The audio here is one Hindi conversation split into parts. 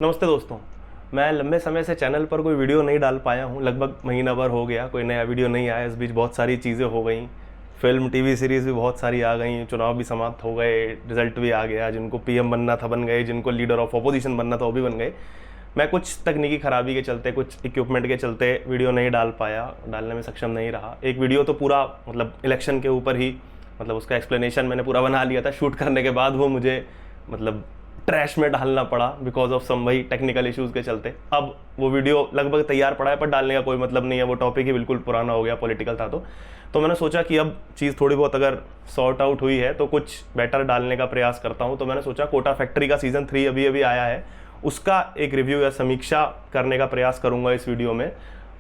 नमस्ते दोस्तों। मैं लंबे समय से चैनल पर कोई वीडियो नहीं डाल पाया हूँ। लगभग महीना भर हो गया, कोई नया वीडियो नहीं आया। इस बीच बहुत सारी चीज़ें हो गई, फिल्म टीवी सीरीज़ भी बहुत सारी आ गई, चुनाव भी समाप्त हो गए, रिजल्ट भी आ गया। जिनको पीएम बनना था बन गए, जिनको लीडर ऑफ अपोजिशन बनना था वो भी बन गए। मैं कुछ तकनीकी खराबी के चलते, कुछ इक्विपमेंट के चलते वीडियो नहीं डाल पाया, डालने में सक्षम नहीं रहा। एक वीडियो तो पूरा इलेक्शन के ऊपर ही उसका एक्सप्लेनेशन मैंने पूरा बना लिया था। शूट करने के बाद वो मुझे ट्रैश में डालना पड़ा बिकॉज ऑफ सम वही टेक्निकल इश्यूज़ के चलते। अब वो वीडियो लगभग तैयार पड़ा है, पर डालने का कोई मतलब नहीं है। वो टॉपिक ही बिल्कुल पुराना हो गया, पॉलिटिकल था। तो मैंने सोचा कि अब चीज़ थोड़ी बहुत अगर सॉर्ट आउट हुई है तो कुछ बेटर डालने का प्रयास करता हूँ। तो मैंने सोचा कोटा फैक्ट्री का सीज़न 3 अभी अभी आया है, उसका एक रिव्यू या समीक्षा करने का प्रयास करूँगा इस वीडियो में।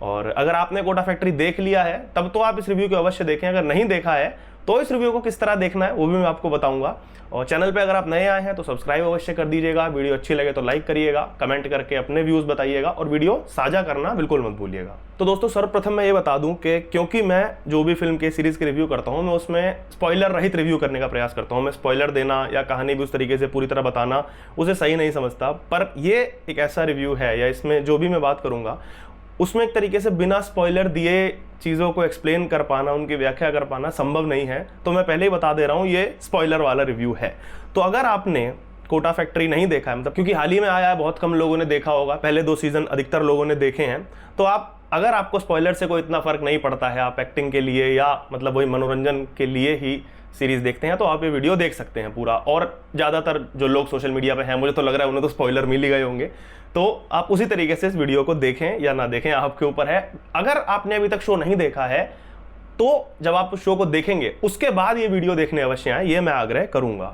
और अगर आपने कोटा फैक्ट्री देख लिया है तब तो आप इस रिव्यू को अवश्य देखें। अगर नहीं देखा है तो इस रिव्यू को किस तरह देखना है वो भी मैं आपको बताऊंगा। और चैनल पे अगर आप नए आए हैं तो सब्सक्राइब अवश्य कर दीजिएगा। वीडियो अच्छी लगे तो लाइक करिएगा, कमेंट करके अपने व्यूज़ बताइएगा और वीडियो साझा करना बिल्कुल मत भूलिएगा। तो दोस्तों, सर्वप्रथम मैं ये बता दूं कि क्योंकि मैं जो भी फिल्म के सीरीज़ के रिव्यू करता हूं मैं उसमें स्पॉइलर रहित रिव्यू करने का प्रयास करता हूं। मैं स्पॉइलर देना या कहानी भी उस तरीके से पूरी तरह बताना उसे सही नहीं समझता। पर ये एक ऐसा रिव्यू है या इसमें जो भी मैं बात करूँगा उसमें एक तरीके से बिना स्पॉइलर दिए चीज़ों को एक्सप्लेन कर पाना, उनकी व्याख्या कर पाना संभव नहीं है। तो मैं पहले ही बता दे रहा हूँ, ये स्पॉइलर वाला रिव्यू है। तो अगर आपने कोटा फैक्ट्री नहीं देखा है, क्योंकि हाल ही में आया है, बहुत कम लोगों ने देखा होगा, पहले 2 सीज़न अधिकतर लोगों ने देखे हैं, तो अगर आपको स्पॉइलर से कोई इतना फर्क नहीं पड़ता है, आप एक्टिंग के लिए या वही मनोरंजन के लिए ही सीरीज़ देखते हैं, तो आप ये वीडियो देख सकते हैं पूरा। और ज़्यादातर जो लोग सोशल मीडिया पे हैं, मुझे तो लग रहा है उन्हें तो स्पॉइलर मिल ही गए होंगे, तो आप उसी तरीके से इस वीडियो को देखें या ना देखें, आपके ऊपर है। अगर आपने अभी तक शो नहीं देखा है तो जब आप शो को देखेंगे उसके बाद ये वीडियो देखने अवश्य आए, ये मैं आग्रह करूंगा।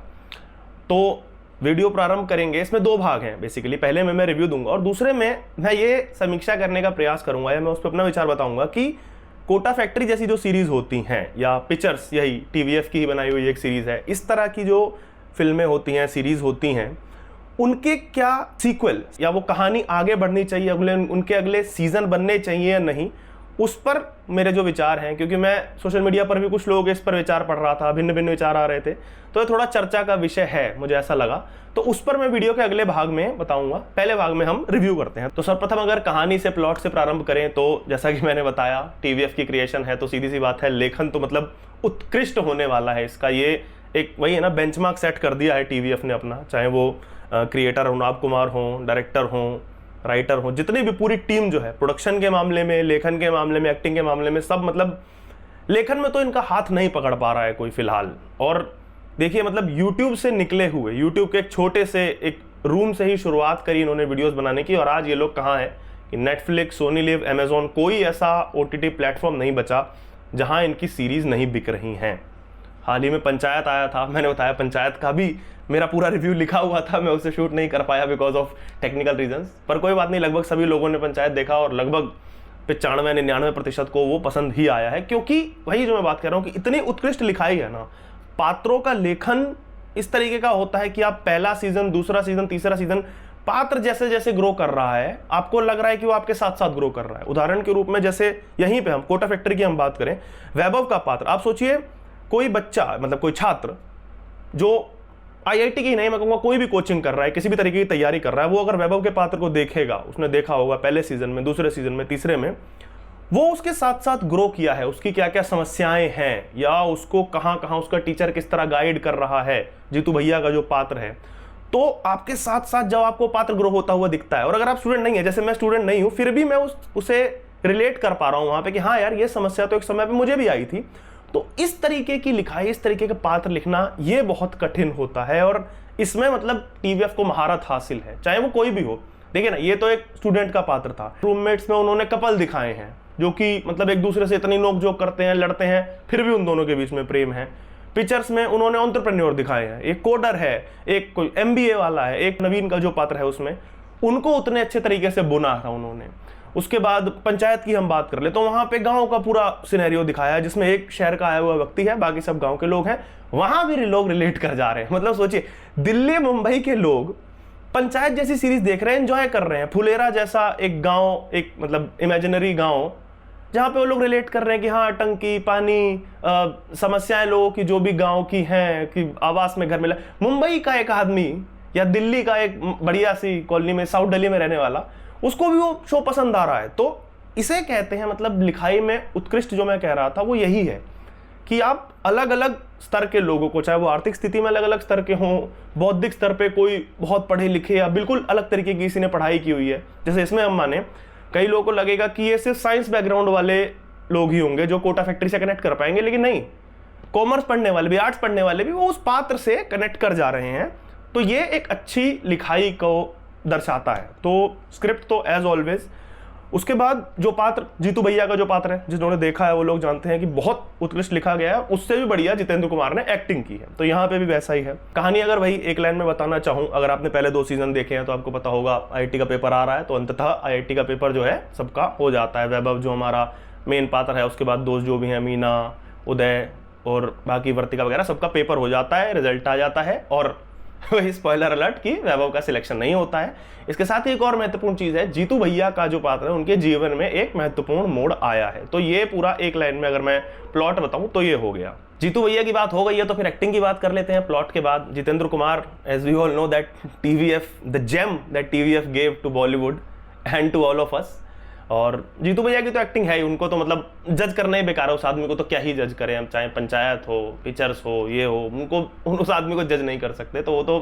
तो वीडियो प्रारंभ करेंगे। इसमें 2 भाग हैं बेसिकली। पहले में मैं रिव्यू दूंगा और दूसरे में मैं ये समीक्षा करने का प्रयास करूंगा या मैं उस पर अपना विचार बताऊंगा कि कोटा फैक्ट्री जैसी जो सीरीज़ होती हैं या पिक्चर्स, यही टीवीएफ की ही बनाई हुई एक सीरीज़ है, इस तरह की जो फिल्में होती हैं, सीरीज़ होती हैं, उनके क्या सीक्वल या वो कहानी आगे बढ़नी चाहिए, उनके अगले सीज़न बनने चाहिए या नहीं, उस पर मेरे जो विचार हैं। क्योंकि मैं सोशल मीडिया पर भी कुछ लोग इस पर विचार पढ़ रहा था, भिन्न भिन्न विचार आ रहे थे, तो ये थोड़ा चर्चा का विषय है, मुझे ऐसा लगा। तो उस पर मैं वीडियो के अगले भाग में बताऊंगा। पहले भाग में हम रिव्यू करते हैं। तो सर्वप्रथम अगर कहानी से, प्लॉट से प्रारंभ करें तो जैसा कि मैंने बताया, टीवीएफ की क्रिएशन है तो सीधी सी बात है, लेखन तो उत्कृष्ट होने वाला है इसका। ये एक वही है ना, बेंचमार्क सेट कर दिया है टीवीएफ ने अपना। चाहे वो क्रिएटर हो, नाग कुमार हो, डायरेक्टर हो, राइटर हो, जितनी भी पूरी टीम जो है, प्रोडक्शन के मामले में, लेखन के मामले में, एक्टिंग के मामले में, सब लेखन में तो इनका हाथ नहीं पकड़ पा रहा है कोई फिलहाल। और देखिए यूट्यूब से निकले हुए, यूट्यूब के एक छोटे से एक रूम से ही शुरुआत करी इन्होंने वीडियोस बनाने की, और आज ये लोग कहाँ हैं कि नेटफ्लिक्स, सोनी लिव, अमेजोन, कोई ऐसा ओटीटी प्लेटफॉर्म नहीं बचा जहां इनकी सीरीज नहीं बिक रही हैं। हाल ही में पंचायत आया था, मैंने बताया पंचायत का भी मेरा पूरा रिव्यू लिखा हुआ था, मैं उसे शूट नहीं कर पाया बिकॉज ऑफ टेक्निकल रीजंस, पर कोई बात नहीं। लगभग सभी लोगों ने पंचायत देखा और लगभग 95-99% को वो पसंद ही आया है। क्योंकि वही जो मैं बात कर रहा हूँ कि इतनी उत्कृष्ट लिखाई है ना, पात्रों का लेखन इस तरीके का होता है कि आप पहला सीजन, दूसरा सीजन, तीसरा सीजन, पात्र जैसे जैसे ग्रो कर रहा है, आपको लग रहा है कि वो आपके साथ साथ ग्रो कर रहा है। उदाहरण के रूप में जैसे यहीं पे हम कोटा फैक्ट्री की हम बात करें, वैभव का पात्र, आप सोचिए कोई बच्चा, कोई छात्र जो आईआईटी की नहीं, मैं कहूँगा कोई भी कोचिंग कर रहा है, किसी भी तरीके की तैयारी कर रहा है, वो अगर वैभव के पात्र को देखेगा, उसने देखा होगा पहले सीजन में, दूसरे सीजन में, तीसरे में, वो उसके साथ साथ ग्रो किया है, उसकी क्या क्या समस्याएं हैं या उसको कहाँ कहाँ उसका टीचर किस तरह गाइड कर रहा है, जीतू भैया का जो पात्र है। तो आपके साथ साथ जब आपको पात्र ग्रो होता हुआ दिखता है, और अगर आप स्टूडेंट नहीं है, जैसे मैं स्टूडेंट नहीं हूँ, फिर भी मैं उसे रिलेट कर पा रहा हूँ वहाँ पे कि हाँ यार, ये समस्या तो एक समय पे मुझे भी आई थी। तो इस तरीके की लिखाई, इस तरीके के पात्र लिखना, ये बहुत कठिन होता है और इसमें टीवीएफ को महारत हासिल है, चाहे वो कोई भी हो। देखिए ना, ये तो एक स्टूडेंट का पात्र था। रूममेट्स में उन्होंने कपल दिखाए हैं जो कि एक दूसरे से इतनी नोकझोंक करते हैं, लड़ते हैं, फिर भी उन दोनों के बीच में प्रेम है। पिक्चर्स में उन्होंने एंटरप्रेन्योर दिखाए हैं, एक कोडर है, एक कोई एमबीए वाला है, एक नवीन का जो पात्र है उसमें, उनको उतने अच्छे तरीके से बुना था उन्होंने। उसके बाद पंचायत की हम बात कर ले तो वहां पे गांव का पूरा सिनेरियो दिखाया है, जिसमें एक शहर का आया हुआ व्यक्ति है, बाकी सब गांव के लोग हैं। वहां भी लोग रिलेट कर जा रहे हैं। सोचिए, दिल्ली मुंबई के लोग पंचायत जैसी सीरीज देख रहे हैं, एंजॉय कर रहे हैं। फुलेरा जैसा एक गांव, एक इमेजिनरी गांव, जहां पे वो लोग रिलेट कर रहे हैं कि हाँ, टंकी, पानी, समस्याएं लोगों की जो भी गांव की हैं, कि आवास में घर मिला। मुंबई का एक आदमी या दिल्ली का एक बढ़िया सी कॉलोनी में साउथ दिल्ली में रहने वाला, उसको भी वो शो पसंद आ रहा है। तो इसे कहते हैं मतलब लिखाई में उत्कृष्ट, जो मैं कह रहा था वो यही है कि आप अलग अलग स्तर के लोगों को, चाहे वो आर्थिक स्थिति में अलग अलग स्तर के हों, बौद्धिक स्तर पे कोई बहुत पढ़े लिखे या बिल्कुल अलग तरीके की किसी ने पढ़ाई की हुई है, जैसे इसमें हम माने कई लोगों को लगेगा कि ये सिर्फ साइंस बैकग्राउंड वाले लोग ही होंगे जो कोटा फैक्ट्री से कनेक्ट कर पाएंगे, लेकिन नहीं, कॉमर्स पढ़ने वाले भी, आर्ट्स पढ़ने वाले भी वो उस पात्र से कनेक्ट कर जा रहे हैं। तो ये एक अच्छी लिखाई को दर्शाता है। तो स्क्रिप्ट तो एज ऑलवेज, उसके बाद जो पात्र, जीतू भैया का जो पात्र है, जिन्होंने देखा है वो लोग जानते हैं कि बहुत उत्कृष्ट लिखा गया है। उससे भी बढ़िया जितेंद्र कुमार ने एक्टिंग की है, तो यहाँ पे भी वैसा ही है। कहानी अगर वही एक लाइन में बताना चाहूँ, अगर आपने पहले 2 सीजन देखे हैं तो आपको पता होगा IIT का पेपर आ रहा है, तो अंततः IIT का पेपर जो है सबका हो जाता है। वैभव जो हमारा मेन पात्र है, उसके बाद दोस्त जो भी हैं, मीना, उदय और बाकी वर्तिका वगैरह, सबका पेपर हो जाता है, रिजल्ट आ जाता है, और वही स्पॉइलर अलर्ट कि वैभव का सिलेक्शन नहीं होता है। इसके साथ ही एक और महत्वपूर्ण चीज है, जीतू भैया का जो पात्र है उनके जीवन में एक महत्वपूर्ण मोड़ आया है। तो ये पूरा एक लाइन में अगर मैं प्लॉट बताऊं तो ये हो गया। जीतू भैया की बात हो गई है, तो फिर एक्टिंग की बात कर लेते हैं प्लॉट के बाद। Jitendra Kumar, as we all know that TVF, the gem that TVF gave to Bollywood and to all of us. और जीतू भैया की तो एक्टिंग है ही, उनको तो मतलब जज करना ही बेकार है। उस आदमी को तो क्या ही जज करें हम, चाहे पंचायत हो, पिक्चर्स हो, ये हो, उनको उस आदमी को जज नहीं कर सकते। तो वो तो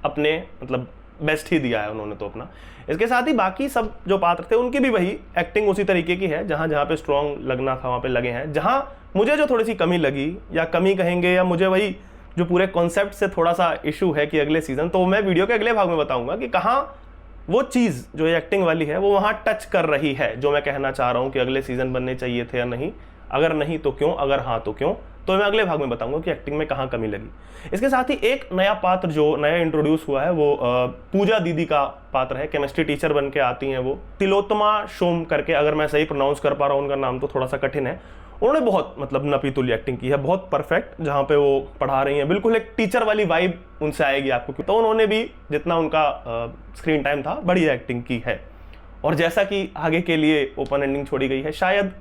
अपने मतलब बेस्ट ही दिया है उन्होंने तो अपना। इसके साथ ही बाकी सब जो पात्र थे उनकी भी वही एक्टिंग उसी तरीके की है, जहाँ जहाँ पे स्ट्रॉन्ग लगना था वहाँ पे लगे हैं। जहाँ मुझे जो थोड़ी सी कमी लगी, या कमी कहेंगे, या मुझे वही जो पूरे कॉन्सेप्ट से थोड़ा सा इशू है कि अगले सीजन, तो मैं वीडियो के अगले भाग में बताऊंगा कि कहाँ वो चीज़ जो ये एक्टिंग वाली है वो वहाँ टच कर रही है, जो मैं कहना चाह रहा हूँ कि अगले सीजन बनने चाहिए थे या नहीं, अगर नहीं तो क्यों, अगर हाँ तो क्यों। तो मैं अगले भाग में बताऊंगा कि एक्टिंग में कहाँ कमी लगी। इसके साथ ही एक नया पात्र जो नया इंट्रोड्यूस हुआ है वो पूजा दीदी का पात्र है। केमिस्ट्री टीचर बन के आती हैं वो, तिलोत्तमा शोम करके, अगर मैं सही प्रोनाउंस कर पा रहा हूँ उनका नाम, तो थोड़ा सा कठिन है। उन्होंने बहुत मतलब नपी तुल्य एक्टिंग की है, बहुत परफेक्ट। जहाँ पे वो पढ़ा रही हैं, बिल्कुल एक टीचर वाली वाइब उनसे आएगी आपको। तो उन्होंने भी जितना उनका स्क्रीन टाइम था बढ़िया एक्टिंग की है। और जैसा कि आगे के लिए ओपन एंडिंग छोड़ी गई है, शायद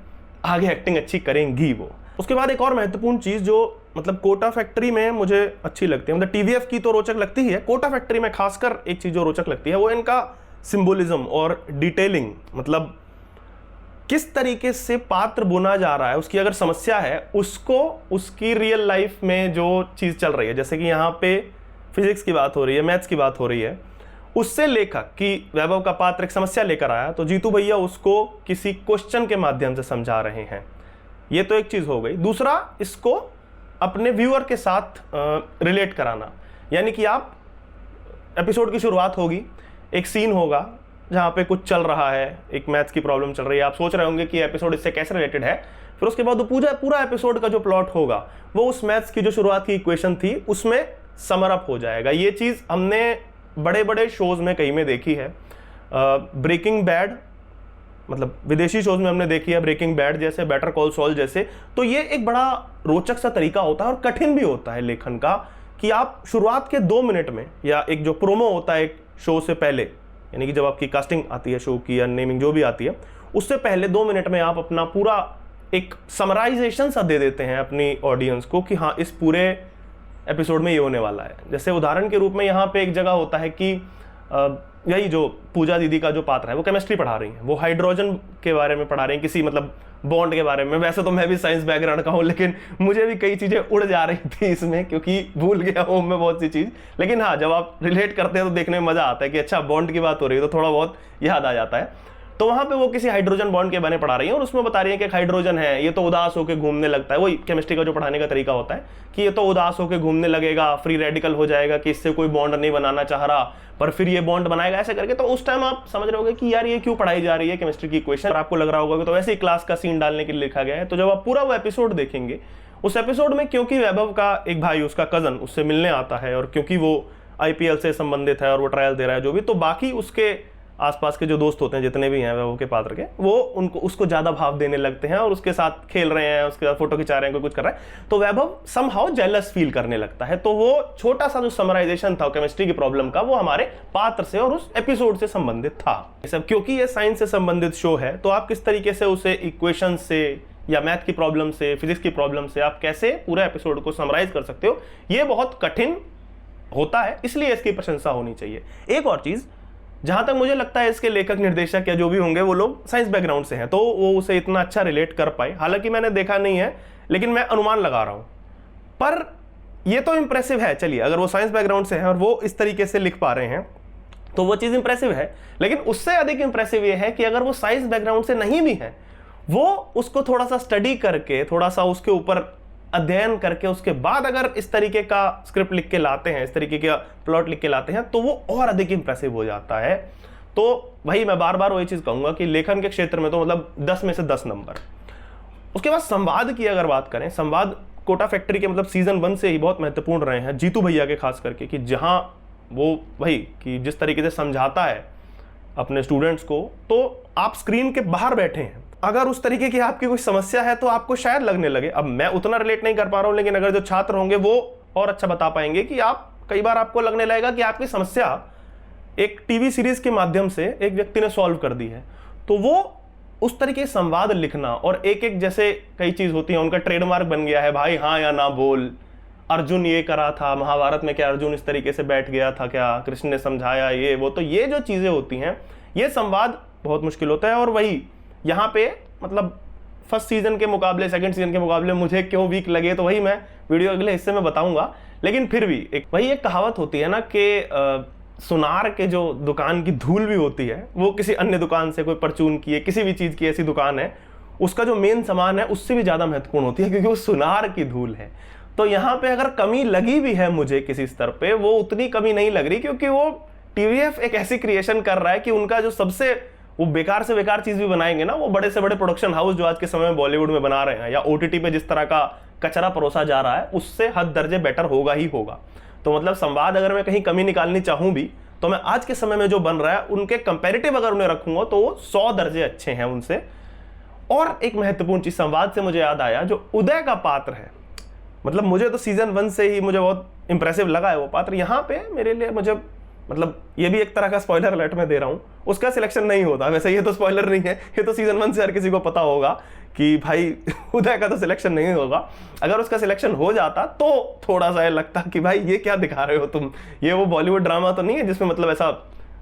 आगे एक्टिंग अच्छी करेंगी वो। उसके बाद एक और महत्वपूर्ण चीज़ जो मतलब कोटा फैक्ट्री में मुझे अच्छी लगती है, मतलब TVF की तो रोचक लगती ही है, कोटा फैक्ट्री में खासकर एक चीज़ जो रोचक लगती है वो इनका सिंबोलिज्म और डिटेलिंग। मतलब किस तरीके से पात्र बुना जा रहा है, उसकी अगर समस्या है उसको उसकी रियल लाइफ में जो चीज़ चल रही है, जैसे कि यहाँ पे फिजिक्स की बात हो रही है, मैथ्स की बात हो रही है, उससे लेखक कि वैभव का पात्र एक समस्या लेकर आया तो जीतू भैया उसको किसी क्वेश्चन के माध्यम से समझा रहे हैं। ये तो एक चीज़ हो गई। दूसरा, इसको अपने व्यूअर के साथ रिलेट कराना, यानी कि आप एपिसोड की शुरुआत होगी, एक सीन होगा जहाँ पे कुछ चल रहा है, एक मैथ्स की प्रॉब्लम चल रही है, आप सोच रहे होंगे कि एपिसोड इससे कैसे रिलेटेड है। फिर उसके बाद वो पूरा एपिसोड का जो प्लॉट होगा वो उस मैथ्स की जो शुरुआत की इक्वेशन थी उसमें समरअप हो जाएगा। ये चीज़ हमने बड़े बड़े शोज़ में कई में देखी है। ब्रेकिंग बैड, मतलब विदेशी शोज़ में हमने देखी है, ब्रेकिंग बैड जैसे, बेटर कॉल सॉल जैसे। तो ये एक बड़ा रोचक सा तरीका होता है और कठिन भी होता है लेखन का, कि आप शुरुआत के 2 मिनट में, या एक जो प्रोमो होता है एक शो से पहले, यानी कि जब आपकी कास्टिंग आती है शो की या नेमिंग जो भी आती है, उससे पहले 2 मिनट में आप अपना पूरा एक समराइजेशन सा दे देते हैं अपनी ऑडियंस को कि हाँ इस पूरे एपिसोड में ये होने वाला है। जैसे उदाहरण के रूप में यहाँ पे एक जगह होता है कि यही जो पूजा दीदी का जो पात्र है वो केमिस्ट्री पढ़ा रही हैं, वो हाइड्रोजन के बारे में पढ़ा रही हैं, किसी मतलब बॉन्ड के बारे में। वैसे तो मैं भी साइंस बैकग्राउंड का हूँ, लेकिन मुझे भी कई चीज़ें उड़ जा रही थी इसमें, क्योंकि भूल गया हूँ मैं बहुत सी चीज़। लेकिन हाँ, जब आप रिलेट करते हैं तो देखने में मज़ा आता है कि अच्छा बॉन्ड की बात हो रही है, तो थोड़ा बहुत याद आ जाता है। तो वहाँ पे वो किसी हाइड्रोजन बॉन्ड के बारे में पढ़ा रही है और उसमें बता रही है कि हाइड्रोजन है, ये तो उदास होकर घूमने लगता है। वही केमिस्ट्री का जो पढ़ाने का तरीका होता है कि ये तो उदास होकर घूमने लगेगा, फ्री रेडिकल हो जाएगा, कि इससे कोई बॉन्ड नहीं बनाना चाह रहा पर फिर ये बॉन्ड बनाएगा, ऐसे करके। तो उस टाइम आप समझ रहे होगे कि यार ये क्यों पढ़ाई जा रही है केमिस्ट्री की इक्वेशन, और आपको लग रहा होगा कि तो वैसे ही क्लास का सीन डालने के लिए लिखा गया है। तो जब आप पूरा वो एपिसोड देखेंगे, उस एपिसोड में क्योंकि वैभव का एक भाई, उसका कजन उससे मिलने आता है, और क्योंकि वो IPL से संबंधित है और वो ट्रायल दे रहा है जो भी, तो बाकी उसके आसपास के जो दोस्त होते हैं जितने भी हैं वैभव के पात्र के, वो उसको ज़्यादा भाव देने लगते हैं और उसके साथ खेल रहे हैं, उसके साथ फोटो खिंचा रहे हैं, कोई कुछ कर रहा है, तो वैभव समहाउ जेलस फील करने लगता है। तो वो छोटा सा जो समराइजेशन था केमिस्ट्री की प्रॉब्लम का, वो हमारे पात्र से और उस एपिसोड से संबंधित था। सब क्योंकि ये साइंस से संबंधित शो है, तो आप किस तरीके से उसे इक्वेशन से या मैथ की प्रॉब्लम से, फिजिक्स की प्रॉब्लम से आप कैसे पूरे एपिसोड को समराइज कर सकते हो, ये बहुत कठिन होता है, इसलिए इसकी प्रशंसा होनी चाहिए। एक और चीज़, जहां तक मुझे लगता है इसके लेखक निर्देशक या जो भी होंगे वो लोग साइंस बैकग्राउंड से हैं, तो वो उसे इतना अच्छा रिलेट कर पाए। हालांकि मैंने देखा नहीं है, लेकिन मैं अनुमान लगा रहा हूं। पर ये तो इंप्रेसिव है, चलिए अगर वो साइंस बैकग्राउंड से हैं और वो इस तरीके से लिख पा रहे हैं तो वो चीज़ इंप्रेसिव है। लेकिन उससे अधिक इंप्रेसिव ये है कि अगर वो साइंस बैकग्राउंड से नहीं भी है, वो उसको थोड़ा सा स्टडी करके, थोड़ा सा उसके ऊपर अध्ययन करके, उसके बाद अगर इस तरीके का स्क्रिप्ट लिख के लाते हैं, इस तरीके का प्लॉट लिख के लाते हैं, तो वो और अधिक इंप्रेसिव हो जाता है। तो वही मैं बार बार वही चीज़ कहूँगा कि लेखन के क्षेत्र में तो मतलब 10 में से 10 नंबर। उसके बाद संवाद की अगर बात करें, संवाद कोटा फैक्ट्री के मतलब सीजन 1 से ही बहुत महत्वपूर्ण रहे हैं, जीतू भैया के खास करके, कि जहाँ वो वही कि जिस तरीके से समझाता है अपने स्टूडेंट्स को, तो आप स्क्रीन के बाहर बैठे हैं, अगर उस तरीके की आपकी कोई समस्या है तो आपको शायद लगने लगे, अब मैं उतना रिलेट नहीं कर पा रहा हूं, लेकिन अगर जो छात्र होंगे वो और अच्छा बता पाएंगे कि आप कई बार आपको लगने लगेगा कि आपकी समस्या एक टीवी सीरीज के माध्यम से एक व्यक्ति ने सॉल्व कर दी है। तो वो उस तरीके संवाद लिखना, और एक एक जैसे कई चीज होती है उनका ट्रेडमार्क बन गया है, भाई हाँ या ना बोल, अर्जुन ये करा था महाभारत में, क्या अर्जुन इस तरीके से बैठ गया था, क्या कृष्ण ने समझाया, ये वो, तो ये जो चीजें होती हैं, ये संवाद बहुत मुश्किल होता है। और वही यहाँ पे मतलब फर्स्ट सीजन के मुकाबले सेकंड सीजन के मुकाबले मुझे क्यों वीक लगे, तो वही मैं वीडियो अगले हिस्से में बताऊंगा। लेकिन फिर भी एक कहावत होती है ना कि सुनार के जो दुकान की धूल भी होती है, वो किसी अन्य दुकान से, कोई परचून की है, किसी भी चीज की ऐसी दुकान है, उसका जो मेन सामान है उससे भी ज्यादा महत्वपूर्ण होती है, क्योंकि वो सुनार की धूल है। तो यहाँ पे अगर कमी लगी भी है मुझे किसी स्तर पे, वो उतनी कमी नहीं लग रही, क्योंकि वो टीवीएफ एक ऐसी क्रिएशन कर रहा है कि उनका जो सबसे वो बेकार से बेकार चीज भी बनाएंगे ना, वो बड़े से बड़े प्रोडक्शन हाउस जो आज के समय में बॉलीवुड में बना रहे हैं, या ओटीटी पे जिस तरह का कचरा परोसा जा रहा है, उससे हद दर्जे बेटर होगा ही होगा। तो मतलब संवाद अगर मैं कहीं कमी निकालनी चाहूं भी, तो मैं आज के समय में जो बन रहा है उनके कंपेरेटिव अगर उन्हें रखूंगा तो वो 100 दर्जे अच्छे हैं उनसे। और एक महत्वपूर्ण चीज संवाद से मुझे याद आया, जो उदय का पात्र है, मतलब मुझे तो सीजन 1 से ही मुझे बहुत इंप्रेसिव लगा है वो पात्र। यहाँ पे मेरे लिए मुझे मतलब ये भी एक तरह का स्पॉइलर अलर्ट में दे रहा हूँ, उसका सिलेक्शन नहीं होता। वैसे ये तो स्पॉइलर नहीं है, ये तो सीजन 1 से हर किसी को पता होगा कि भाई उदय का तो सिलेक्शन नहीं होगा। अगर उसका सिलेक्शन हो जाता तो थोड़ा सा लगता कि भाई ये क्या दिखा रहे हो तुम, ये वो बॉलीवुड ड्रामा तो नहीं है जिसमें मतलब ऐसा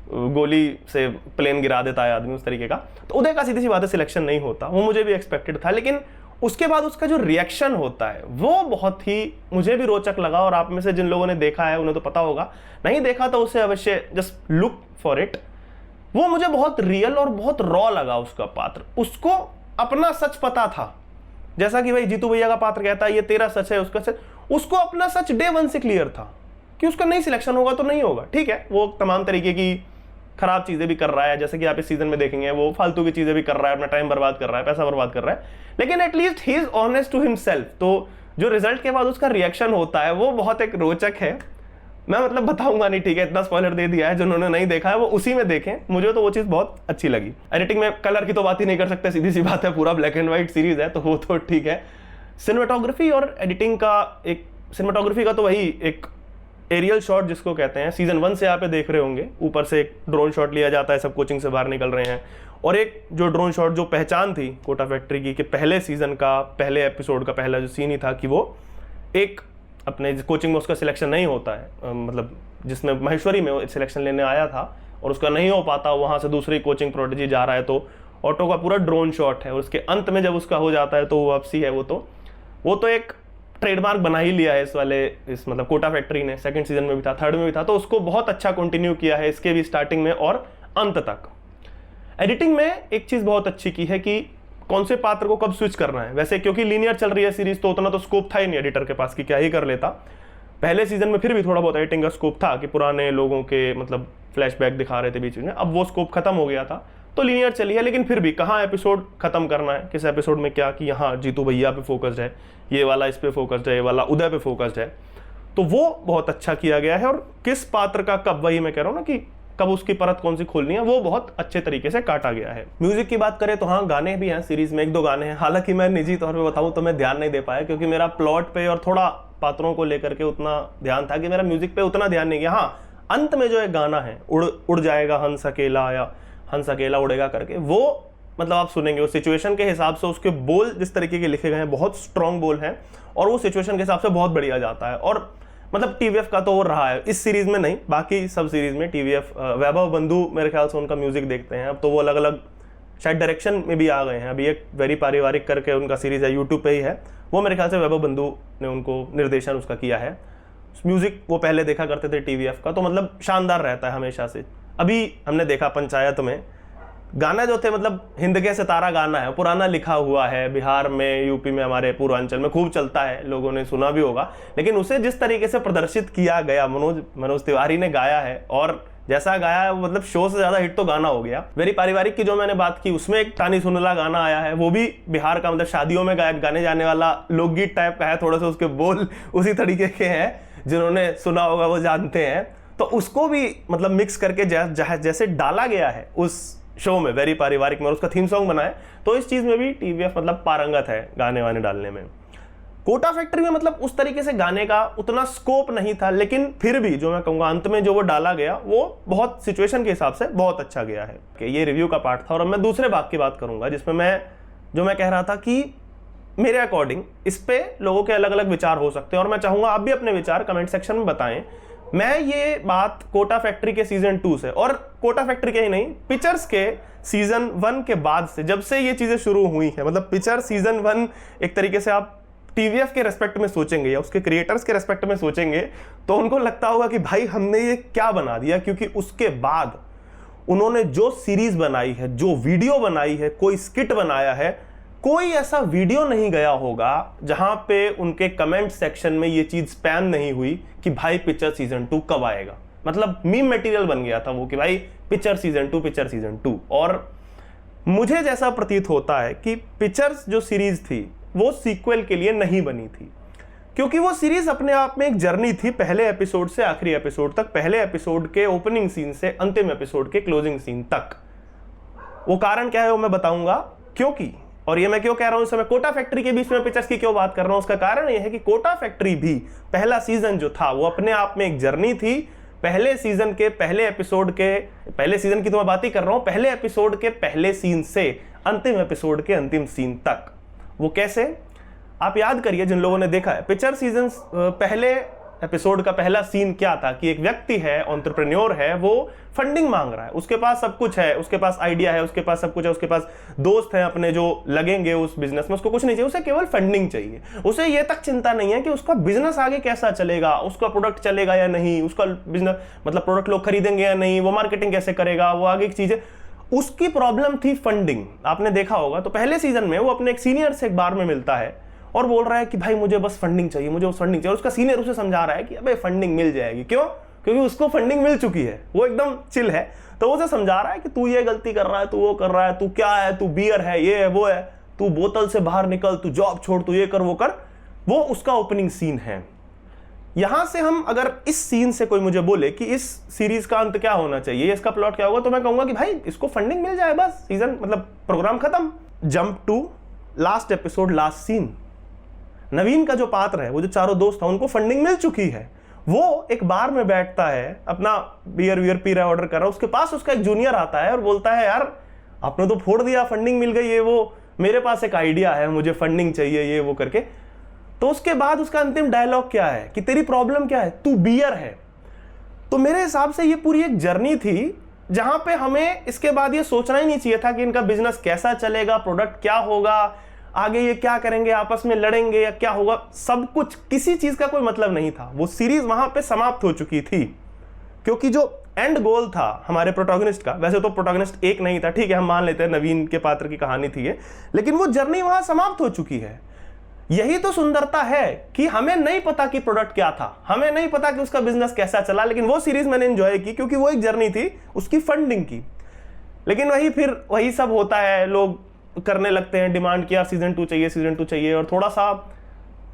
गोली से प्लेन गिरा देता है आदमी, उस तरीके का। तो उदय का सीधी सी बात है सिलेक्शन नहीं होता, वो मुझे भी एक्सपेक्टेड था। लेकिन उसके बाद उसका जो रिएक्शन होता है वो बहुत ही मुझे भी रोचक लगा, और आप में से जिन लोगों ने देखा है उन्हें तो पता होगा, नहीं देखा तो उसे अवश्य जस्ट लुक फॉर इट। वो मुझे बहुत रियल और बहुत रॉ लगा उसका पात्र, उसको अपना सच पता था, जैसा कि भाई जीतू भैया का पात्र कहता है ये तेरा सच है, उसका सच, उसको अपना सच डे 1 से क्लियर था कि उसका नहीं सिलेक्शन होगा तो नहीं होगा। ठीक है, वो तमाम तरीके की खराब चीजें भी कर रहा है, जैसे कि आप इस सीजन में देखेंगे, वो फालतू की चीजें भी कर रहा है, अपना टाइम बर्बाद कर रहा है, पैसा बर्बाद कर रहा है, लेकिन at least he is honest to himself. तो जो रिजल्ट के बाद उसका रिएक्शन होता है वो बहुत एक रोचक है। मैं मतलब बताऊंगा नहीं, ठीक है, इतना स्पॉइलर दे दिया है, जिन्होंने नहीं देखा है वो उसी में देखें। मुझे तो वो चीज बहुत अच्छी लगी। एडिटिंग में कलर की तो बात ही नहीं कर सकते, सीधी सी बात है, पूरा ब्लैक एंड व्हाइट सीरीज है तो वो तो ठीक है। सिनेमेटोग्राफी और एडिटिंग का एक, सिनेमेटोग्राफी का तो वही एक एरियल शॉट जिसको कहते हैं, सीजन 1 से आप देख रहे होंगे, ऊपर से एक ड्रोन शॉट लिया जाता है, सब कोचिंग से बाहर निकल रहे हैं, और एक जो ड्रोन शॉट जो पहचान थी कोटा फैक्ट्री की कि पहले सीजन का पहले एपिसोड का पहला जो सीन ही था कि वो एक अपने कोचिंग में उसका सिलेक्शन नहीं होता है, मतलब जिसमें महेश्वरी में वो सिलेक्शन लेने आया था और उसका नहीं हो पाता, वहाँ से दूसरी कोचिंग प्रोडिजी जा रहा है, तो ऑटो का पूरा ड्रोन शॉट है, और उसके अंत में जब उसका हो जाता है तो वो वापसी है, वो तो एक ट्रेडमार्क बना ही लिया है इस मतलब कोटा फैक्ट्री ने। सेकंड सीजन में भी था, थर्ड में भी था, तो उसको बहुत अच्छा कंटिन्यू किया है इसके भी स्टार्टिंग में और अंत तक। एडिटिंग में एक चीज बहुत अच्छी की है कि कौन से पात्र को कब स्विच करना है। वैसे क्योंकि लीनियर चल रही है सीरीज तो उतना तो स्कोप था ही नहीं एडिटर के पास कि क्या ही कर लेता। पहले सीजन में फिर भी थोड़ा बहुत एडिटिंग का स्कोप था कि पुराने लोगों के मतलब फ्लैशबैक दिखा रहे थे बीच में, अब वो स्कोप खत्म हो गया था तो लीनियर चली है। लेकिन फिर भी कहाँ एपिसोड खत्म करना है, किस एपिसोड में क्या, कि यहाँ जीतू भैया पे फोकस्ड है, ये वाला इस पे फोकस्ड है, ये वाला उदय पे फोकस्ड है, तो वो बहुत अच्छा किया गया है। और किस पात्र का कब, वही मैं कह रहा हूँ ना कि कब उसकी परत कौन सी खोलनी है, वो बहुत अच्छे तरीके से काटा गया है। म्यूजिक की बात करें तो हाँ, गाने भी हैं सीरीज में, 1-2 गाने हैं। हालांकि मैं निजी तौर पे बताऊं तो मैं ध्यान नहीं दे पाया क्योंकि मेरा प्लॉट पे और थोड़ा पात्रों को लेकर के उतना ध्यान था कि मेरा म्यूजिक पे उतना ध्यान नहीं गया। हाँ, अंत में जो एक गाना है उड़ जाएगा हंस अकेला, या हंस अकेला उड़ेगा करके, वो मतलब आप सुनेंगे उस सिचुएशन के हिसाब से उसके बोल जिस तरीके के लिखे गए हैं बहुत स्ट्रॉन्ग बोल हैं और वो सिचुएशन के हिसाब से बहुत बढ़िया जाता है। और मतलब टीवीएफ का तो वो रहा है इस सीरीज में नहीं, बाकी सब सीरीज में टीवीएफ वैभव बंधु मेरे ख्याल से उनका म्यूजिक देखते हैं। अब तो वो अलग अलग शायद डायरेक्शन में भी आ गए हैं। अभी एक वेरी पारिवारिक करके उनका सीरीज है, यूट्यूब पे ही है, वो मेरे ख्याल से वैभव बंधु ने उनको निर्देशन उसका किया है। म्यूजिक वो पहले देखा करते थे टीवीएफ का, तो मतलब शानदार रहता है हमेशा से। अभी हमने देखा पंचायत में गाना जो थे, मतलब हिंद के सितारा गाना है, पुराना लिखा हुआ है, बिहार में, यूपी में, हमारे पूर्वांचल में खूब चलता है, लोगों ने सुना भी होगा। लेकिन उसे जिस तरीके से प्रदर्शित किया गया, मनोज तिवारी ने गाया है, और जैसा गाया है मतलब शो से ज्यादा हिट तो गाना हो गया। वेरी पारिवारिक की जो मैंने बात की, उसमें एक तानी सुनला गाना आया है, वो भी बिहार का, मतलब शादियों में गाने जाने वाला लोकगीत टाइप का है, थोड़ा सा उसके बोल उसी तरीके के हैं, जिन्होंने सुना होगा वो जानते हैं। तो उसको भी मतलब मिक्स करके जैसे डाला गया है उस शो में, वेरी पारिवारिक में, और उसका थीम सॉन्ग बना है। तो इस चीज में भी टीवीएफ मतलब पारंगत है गाने वाने डालने में। कोटा फैक्ट्री में मतलब उस तरीके से गाने का उतना स्कोप नहीं था, लेकिन फिर भी जो मैं कहूँगा अंत में जो वो डाला गया वो बहुत सिचुएशन के हिसाब से बहुत अच्छा गया है। कि ये रिव्यू का पार्ट था, और अब मैं दूसरे भाग की बात करूंगा, जिसमें मैं कह रहा था कि मेरे अकॉर्डिंग इस पे लोगों के अलग अलग विचार हो सकते हैं, और मैं चाहूंगा आप भी अपने विचार कमेंट सेक्शन में बताएं। मैं ये बात कोटा फैक्ट्री के सीजन 2 से, और कोटा फैक्ट्री के ही नहीं, पिक्चर्स के सीजन 1 के बाद से, जब से ये चीजें शुरू हुई हैं, मतलब पिक्चर सीजन 1 एक तरीके से आप टीवीएफ के रेस्पेक्ट में सोचेंगे या उसके क्रिएटर्स के रेस्पेक्ट में सोचेंगे, तो उनको लगता होगा कि भाई हमने ये क्या बना दिया। क्योंकि उसके बाद उन्होंने जो सीरीज बनाई है, जो वीडियो बनाई है, कोई स्किट बनाया है, कोई ऐसा वीडियो नहीं गया होगा जहां पे उनके कमेंट सेक्शन में ये चीज स्पैम नहीं हुई कि भाई पिक्चर सीजन 2 कब आएगा। मतलब मीम मटेरियल बन गया था वो कि भाई पिक्चर सीजन 2, पिक्चर सीजन 2। और मुझे जैसा प्रतीत होता है कि पिक्चर्स जो सीरीज थी वो सीक्वल के लिए नहीं बनी थी, क्योंकि वो सीरीज अपने आप में एक जर्नी थी, पहले एपिसोड से आखिरी एपिसोड तक, पहले एपिसोड के ओपनिंग सीन से अंतिम एपिसोड के क्लोजिंग सीन तक। वो कारण क्या है वो मैं बताऊंगा, क्योंकि, और ये मैं क्यों कह रहा हूं इस समय कोटा फैक्ट्री के बीच में पिक्चर्स की क्यों बात कर रहा हूं, उसका कारण यह है कि कोटा फैक्ट्री भी पहला सीजन जो था वो अपने आप में एक जर्नी थी। पहले सीजन के पहले एपिसोड के, पहले सीजन की तो मैं बात ही कर रहा हूं, पहले एपिसोड के पहले सीन से अंतिम एपिसोड के अंतिम सीन तक। वो कैसे, आप याद करिए जिन लोगों ने देखा है पिक्चर सीजन, पहले एपिसोड का पहला सीन क्या था कि एक व्यक्ति है, एंटरप्रेन्योर है, वो फंडिंग मांग रहा है, उसके पास सब कुछ है, उसके पास आइडिया है, उसके पास सब कुछ है, उसके पास दोस्त हैं अपने जो लगेंगे उस बिजनेस में, उसको कुछ नहीं चाहिए, उसे केवल फंडिंग चाहिए। उसे ये तक चिंता नहीं है कि उसका बिजनेस आगे कैसा चलेगा, उसका प्रोडक्ट चलेगा या नहीं, उसका बिजनेस मतलब प्रोडक्ट लोग खरीदेंगे या नहीं, वो मार्केटिंग कैसे करेगा, वो आगे की चीजें। उसकी प्रॉब्लम थी फंडिंग, आपने देखा होगा। तो पहले सीजन में वो अपने एक सीनियर से एक बार में मिलता है और बोल रहा है कि भाई मुझे बस फंडिंग चाहिए, मुझे बस फंडिंग चाहिए। उसका सीनियर उसे समझा रहा है कि अबे फंडिंग मिल जाएगी, क्यों, क्योंकि उसको फंडिंग मिल चुकी है, वो एकदम चिल है। तो वो उसे समझा रहा है कि तू ये गलती कर रहा है, तू वो कर रहा है, तू क्या है, तू बियर है, ये है वो है, तू बोतल से बाहर निकल, तू जॉब छोड़, तू ये कर वो कर। वो उसका ओपनिंग सीन है। यहां से हम अगर इस सीन से कोई मुझे बोले कि इस सीरीज का अंत क्या होना चाहिए, इसका प्लॉट क्या होगा, तो मैं कहूंगा कि भाई इसको फंडिंग मिल जाए, बस सीजन मतलब प्रोग्राम खत्म। Jump to last episode, last scene, Naveen का जो पात्र है, वो जो चारों दोस्त था, उनको फंडिंग मिल चुकी है। वो एक बार में बैठता है, अपना बियर वियर पी रहा है, ऑर्डर कर रहा है, उसके पास उसका एक जूनियर आता है और बोलता है यार आपने तो फोड़ दिया, फंडिंग मिल गई, ये वो, मेरे पास एक आइडिया है, मुझे फंडिंग चाहिए, ये वो करके। तो उसके बाद उसका अंतिम डायलॉग क्या है कि तेरी प्रॉब्लम क्या है, तू बियर है। तो मेरे हिसाब से ये पूरी एक जर्नी थी जहां पे हमें इसके बाद ये सोचना ही नहीं चाहिए था कि इनका बिजनेस कैसा चलेगा, प्रोडक्ट क्या होगा, आगे ये क्या करेंगे, आपस में लड़ेंगे या क्या होगा, सब कुछ, किसी चीज का कोई मतलब नहीं था। वो सीरीज वहां पे समाप्त हो चुकी थी, क्योंकि जो एंड गोल था हमारे प्रोटोगनिस्ट का, वैसे तो प्रोटोगनिस्ट एक नहीं था, ठीक है हम मान लेते हैं नवीन के पात्र की कहानी थी ये, लेकिन वो जर्नी वहां समाप्त हो चुकी है। यही तो सुंदरता है कि हमें नहीं पता कि प्रोडक्ट क्या था, हमें नहीं पता कि उसका बिजनेस कैसा चला, लेकिन वो सीरीज मैंने एंजॉय की क्योंकि वो एक जर्नी थी उसकी फंडिंग की। लेकिन वही सब होता है, लोग करने लगते हैं डिमांड किया सीजन 2 चाहिए, सीजन 2 चाहिए। और थोड़ा सा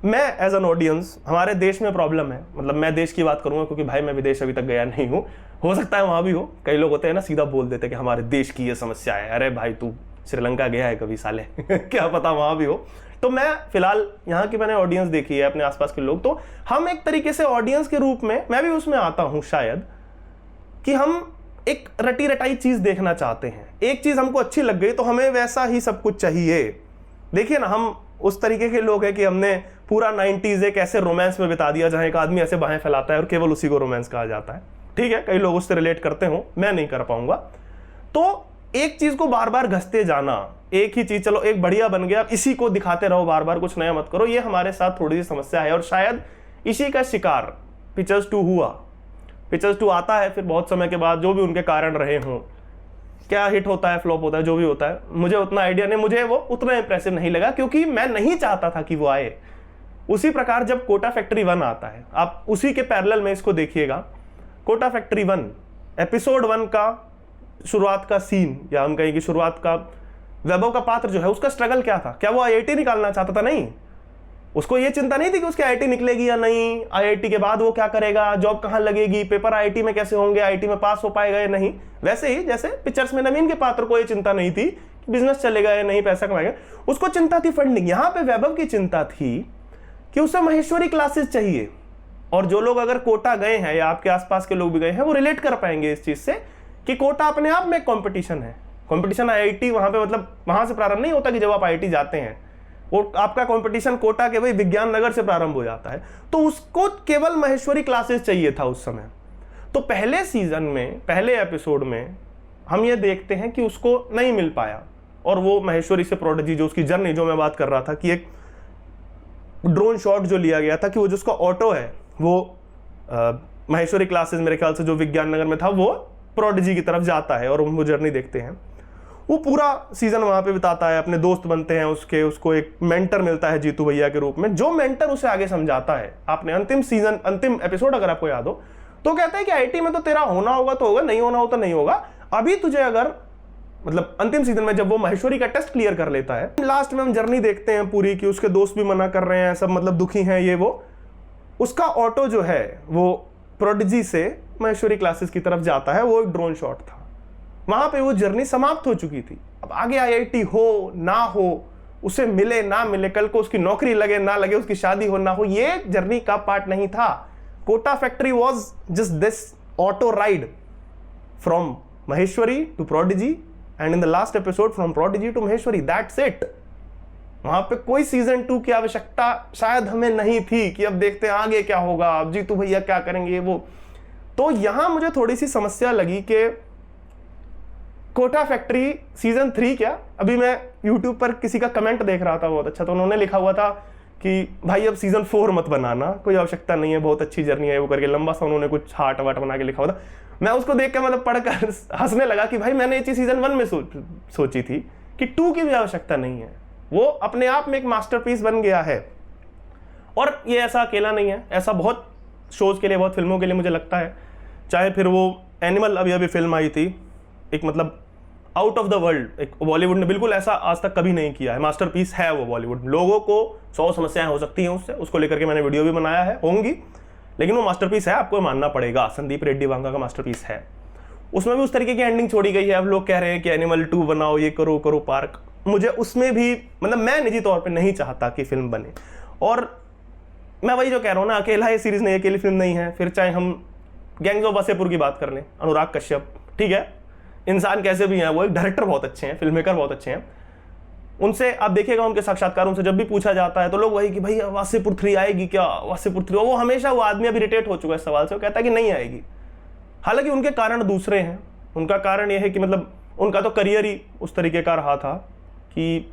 मैं एज एन ऑडियंस, हमारे देश में प्रॉब्लम है, मतलब मैं देश की बात करूंगा क्योंकि भाई मैं विदेश अभी तक गया नहीं हूं, हो सकता है वहां भी हो। कई लोग होते हैं ना सीधा बोल देते हैं कि हमारे देश की ये समस्या है, अरे भाई तू श्रीलंका गया है कभी साले क्या पता वहां भी हो। तो मैं फिलहाल यहाँ की मैंने ऑडियंस देखी है, अपने आसपास के लोग, तो हम एक तरीके से ऑडियंस के रूप में, मैं भी उसमें आता हूं शायद, कि हम एक रटी रटाई चीज देखना चाहते हैं। एक चीज हमको अच्छी लग गई तो हमें वैसा ही सब कुछ चाहिए। देखिए ना, हम उस तरीके के लोग हैं कि हमने पूरा 90s एक ऐसे रोमांस में बिता दिया जहां एक आदमी ऐसे बाहें फैलाता है और केवल उसी को रोमांस कहा जाता है। ठीक है, कई लोग उससे रिलेट करते हो, मैं नहीं कर पाऊंगा। तो एक चीज को बार बार घसते जाना, एक ही चीज, चलो एक बढ़िया बन गया, इसी को दिखाते रहो बार बार, कुछ नया मत करो, ये हमारे साथ थोड़ी सी समस्या है। और शायद इसी का शिकार पिक्चर्स 2 हुआ। पिक्चर्स 2 आता है, फिर बहुत समय के बाद जो भी उनके कारण रहे हों, क्या हिट होता है, फ्लॉप होता है, जो भी होता है, मुझे उतना आइडिया नहीं, मुझे वो उतना इंप्रेसिव नहीं लगा क्योंकि मैं नहीं चाहता था कि वो आए। उसी प्रकार जब कोटा फैक्ट्री 1 आता है, आप उसी के पैरेलल में इसको देखिएगा। कोटा फैक्ट्री 1 एपिसोड 1 का शुरुआत का सीन, या हम कहें कि शुरुआत का वैभव का पात्र जो है, उसका स्ट्रगल क्या था? क्या वो आईआईटी निकालना चाहता था? नहीं, उसको ये चिंता नहीं थी कि उसकी आईआईटी निकलेगी या नहीं, आईआईटी के बाद वो क्या करेगा, जॉब कहां लगेगी, पेपर आईआईटी में कैसे होंगे, आईआईटी में पास हो पाएगा या नहीं। वैसे ही जैसे पिक्चर्स में नवीन के पात्र को ये चिंता नहीं थी कि बिजनेस चलेगा या नहीं, पैसा कमाएगा, उसको चिंता थी फंडिंग। यहां पे वैभव की चिंता थी कि उसे महेश्वरी क्लासेस चाहिए। और जो लोग अगर कोटा गए हैं या आपके आसपास के लोग भी गए हैं, वो रिलेट कर पाएंगे इस चीज से कि कोटा अपने आप में एक कॉम्पिटिशन है। कॉम्पिटिशन आईआईटी वहां पे, मतलब वहां से प्रारंभ नहीं होता कि जब आप आईआईटी जाते हैं, वो आपका कंपटीशन कोटा के भाई विज्ञान नगर से प्रारंभ हो जाता है। तो उसको केवल महेश्वरी क्लासेस चाहिए था उस समय। तो पहले सीजन में, पहले एपिसोड में हम ये देखते हैं कि उसको नहीं मिल पाया, और वो महेश्वरी से प्रोडिजी, जो उसकी जर्नी, जो मैं बात कर रहा था कि एक ड्रोन शॉट जो लिया गया था कि वो जिसका ऑटो है वो महेश्वरी क्लासेस मेरे ख्याल से जो विज्ञान नगर में था, वो प्रोडिजी की तरफ जाता है और वो जर्नी देखते हैं। वो पूरा सीजन वहां पे बिताता है, अपने दोस्त बनते हैं उसके, उसको एक मेंटर मिलता है जीतू भैया के रूप में, जो मेंटर उसे आगे समझाता है। आपने अंतिम एपिसोड अगर आपको याद हो तो कहता है कि आईआईटी में तो तेरा होना होगा तो होगा, नहीं होना हो तो नहीं होगा। अभी तुझे अगर, मतलब अंतिम सीजन में जब वो महेश्वरी का टेस्ट क्लियर कर लेता है, लास्ट में हम जर्नी देखते हैं पूरी कि उसके दोस्त भी मना कर रहे हैं, सब मतलब दुखी हैं, ये वो, उसका ऑटो जो है वो प्रोडिजी से महेश्वरी क्लासेस की तरफ जाता है। वो एक ड्रोन शॉट था, वहां पे वो जर्नी समाप्त हो चुकी थी। अब आगे आईआईटी हो ना हो, उसे मिले ना मिले, कल को उसकी नौकरी लगे ना लगे, उसकी शादी हो ना हो, ये जर्नी का पार्ट नहीं था। Kota factory was just this auto ride from Maheshwari to Prodigy, and in the last episode from Prodigy to Maheshwari, that's it. वहां पे कोई सीजन 2 की आवश्यकता शायद हमें नहीं थी कि अब देखते हैं आगे क्या होगा, अब जीतू भैया क्या करेंगे वो। तो यहां मुझे थोड़ी सी समस्या लगी कि कोटा फैक्ट्री सीजन 3 क्या, अभी मैं यूट्यूब पर किसी का कमेंट देख रहा था बहुत अच्छा, तो उन्होंने लिखा हुआ था कि भाई अब सीजन 4 मत बनाना, कोई आवश्यकता नहीं है, बहुत अच्छी जर्नी है वो करके, लंबा सा उन्होंने कुछ हार्ट वाट बना के लिखा हुआ था। मैं उसको देख के मतलब पढ़कर हंसने लगा कि भाई मैंने ये चीज सीजन 1 में सोची थी कि 2 की भी आवश्यकता नहीं है। वो अपने आप में एक मास्टरपीस बन गया है। और ये ऐसा अकेला नहीं है, ऐसा बहुत शोज के लिए, बहुत फिल्मों के लिए मुझे लगता है। चाहे फिर वो एनिमल अभी फिल्म आई थी, एक मतलब आउट ऑफ द वर्ल्ड, एक बॉलीवुड ने बिल्कुल ऐसा आज तक कभी नहीं किया है, मास्टरपीस है वो बॉलीवुड। लोगों को 100 समस्याएं हो सकती हैं उससे, उसको लेकर के मैंने वीडियो भी बनाया है, होंगी, लेकिन वो मास्टरपीस है, आपको मानना पड़ेगा। संदीप रेड्डी वांगा का मास्टरपीस है। उसमें भी उस तरीके की एंडिंग छोड़ी गई है। अब लोग कह रहे हैं कि एनिमल 2 बनाओ, ये करो करो पार्क, मुझे उसमें भी मतलब मैं निजी तौर पे नहीं चाहता कि फिल्म बने। और मैं वही जो कह रहा हूँ ना, अकेला ये सीरीज नहीं, अकेली फिल्म नहीं है। फिर चाहे हम गैंग्स ऑफ वासेपुर की बात कर लें, अनुराग कश्यप, ठीक है, इंसान कैसे भी हैं, वो एक डायरेक्टर बहुत अच्छे हैं, फिल्म मेकर बहुत अच्छे हैं। उनसे आप देखिएगा, उनके साक्षात्कार, उनसे जब भी पूछा जाता है तो लोग वही कि भाई वासेपुर 3 आएगी क्या, वासेपुर 3, वो हमेशा, वो आदमी अभी इरिटेट हो चुका है इस सवाल से, वो कहता है कि नहीं आएगी। हालांकि उनके कारण दूसरे हैं। उनका कारण यह है कि मतलब उनका तो करियर ही उस तरीके का रहा था कि